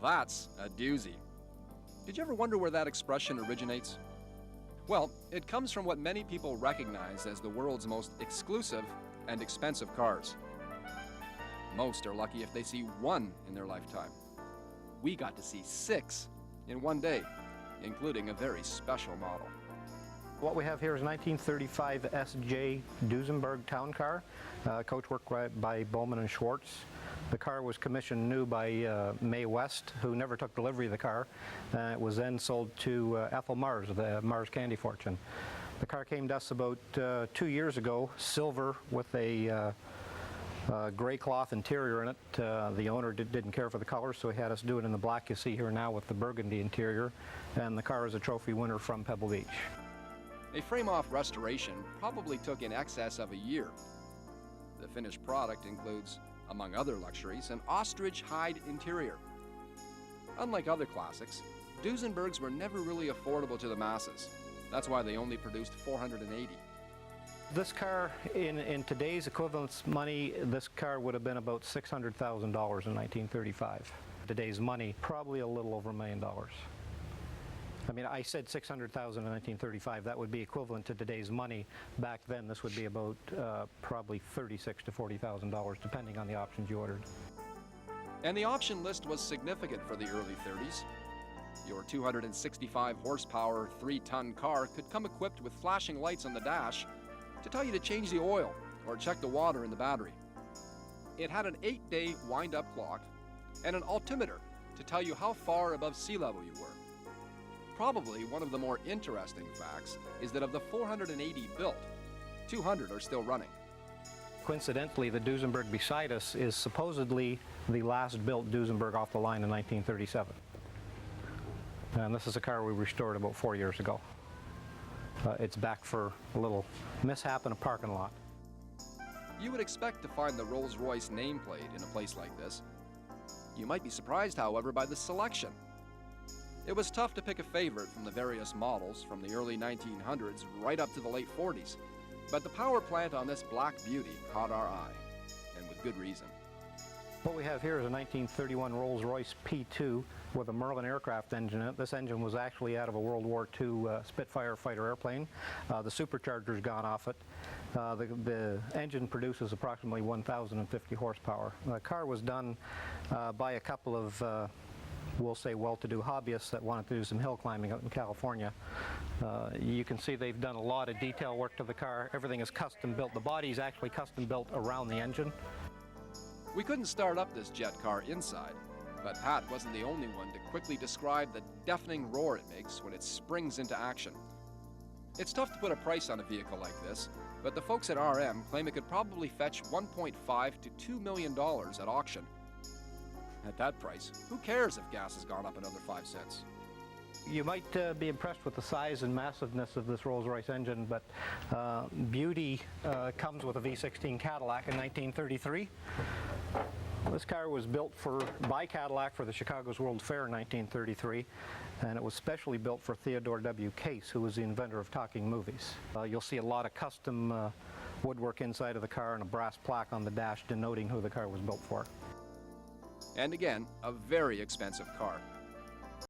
that's a doozy. Did you ever wonder where that expression originates? Well, it comes from what many people recognize as the world's most exclusive and expensive cars. Most are lucky if they see one in their lifetime. We got to see 6 in one day, including a very special model. What we have here is a 1935 SJ Dusenberg town car, coachwork by Bowman and Schwartz. The car was commissioned new by Mae West, who never took delivery of the car. It was then sold to Ethel Mars, the Mars Candy Fortune. The car came to us about 2 years ago, silver with a gray cloth interior in it. The owner didn't care for the color, so he had us do it in the black you see here now with the burgundy interior, and the car is a trophy winner from Pebble Beach. A frame-off restoration probably took in excess of a year. The finished product includes, among other luxuries, an ostrich hide interior. Unlike other classics, Dusenbergs were never really affordable to the masses. That's why they only produced 480. This car, in today's equivalent money, this car would have been about $600,000 in 1935. Today's money, probably a little over $1 million. I mean, I said $600,000 in 1935. That would be equivalent to today's money. Back then, this would be about probably $36,000 to $40,000, depending on the options you ordered. And the option list was significant for the early 30s. Your 265 horsepower, 3-ton car could come equipped with flashing lights on the dash to tell you to change the oil or check the water in the battery. It had an 8-day wind-up clock and an altimeter to tell you how far above sea level you were. Probably one of the more interesting facts is that of the 480 built, 200 are still running. Coincidentally, the Dusenberg beside us is supposedly the last built Dusenberg off the line in 1937. And this is a car we restored about 4 years ago. It's back for a little mishap in a parking lot. You would expect to find the Rolls-Royce nameplate in a place like this. You might be surprised, however, by the selection. It was tough to pick a favorite from the various models from the early 1900s right up to the late 40s, but the power plant on this black beauty caught our eye, and with good reason. What we have here is a 1931 Rolls-Royce P2 with a Merlin aircraft engine in it. This engine was actually out of a World War II Spitfire fighter airplane. The supercharger's gone off it. The engine produces approximately 1,050 horsepower. The car was done by a couple of we'll say well-to-do hobbyists that wanted to do some hill climbing out in California. You can see they've done a lot of detail work to the car. Everything is custom built. The body is actually custom built around the engine. We couldn't start up this jet car inside, but Pat wasn't the only one to quickly describe the deafening roar it makes when it springs into action. It's tough to put a price on a vehicle like this, but the folks at RM claim it could probably fetch $1.5 to $2 million at auction. At that price, who cares if gas has gone up another 5 cents? You might be impressed with the size and massiveness of this Rolls-Royce engine, but beauty comes with a V16 Cadillac in 1933. This car was built by Cadillac for the Chicago's World Fair in 1933, and it was specially built for Theodore W. Case, who was the inventor of talking movies. You'll see a lot of custom woodwork inside of the car and a brass plaque on the dash denoting who the car was built for. And again, a very expensive car.